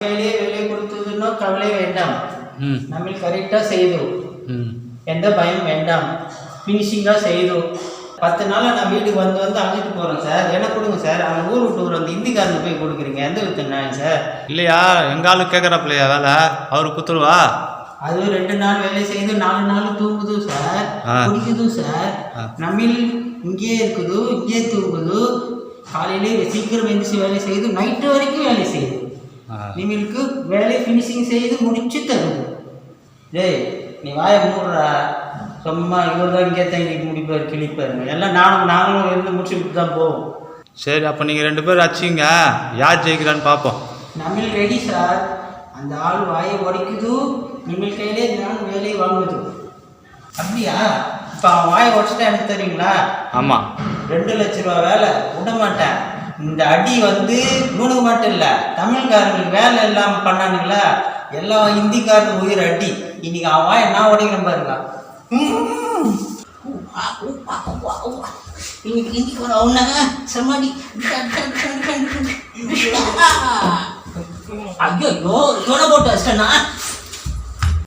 வேலையை கொடுத்ததுன்னா கவலை வேண்டாம். நம்ம கரெக்டாக செய்தோம், எந்த பயம் வேண்டாம். ஃபினிஷிங்காக செய்தோம். 10 நாளாக நான் வீட்டுக்கு வந்து அழைச்சிட்டு போகிறேன் சார். எனக்கு கொடுங்க சார். அவன் ஊர் விட்டு அந்த இந்திக்காரனு போய் கொடுக்குறீங்க, எந்த வித்தனாங்க சார்? இல்லையா, எங்கள் ஆளு கேட்குறாப்பில்லையா வேலை, அவரு குத்துருவா. அது 2 நாள் வேலை செய்து 4 நாள் தூங்குது சார், குடிக்குது சார். நம்ம இங்கேயே இருக்குது, இங்கேயே தூங்குது. காலையிலே சீக்கிரம் எழுந்திரிச்சு வேலை செய்து நைட்டு வரைக்கும் வேலை செய்யுது. நீங்களுக்கு வேலை ஃபினிஷிங் செய்து முடிச்சு தருது. டேய் நீ வாயை மூடுறா, சும்மா இவர் தான் இங்கே தான் இன்னைக்கு முடிப்பார் கிழிப்பார். எல்லாம் நாங்களும் இருந்து முடிச்சுட்டு தான் போவோம். சரி, அப்போ நீங்கள் 2 பேர் அடிச்சிங்க, யார் ஜெயிக்கிறான்னு பார்ப்போம். நம்மளுக்கு ரெடி சார். அந்த ஆள் வாயை உடைக்குது, நீங்கள் கையிலே நான் வேலையை வாங்குது. அப்படியா? இப்போ அவன் வாயை உடச்சிட்டா எனக்கு தெரியுங்களா? ஆமாம். 2 லட்ச ரூபா வேலை விட மாட்டேன். இந்த அடி இவனுக்கு மட்டும் இல்லை, தமிழ்காரங்களுக்கு வேலை இல்லாமல் பண்ணானுங்களா, எல்லா ஹிந்திக்காரனும் உயிர் அடி. இன்னைக்கு அவன் வாயை நான் உடைக்கிறேன் பாருங்க. இன்னைக்கு அவனாங்க சமாடி. ஐயோ இவனை போட்டு வச்சிட்டேன்னா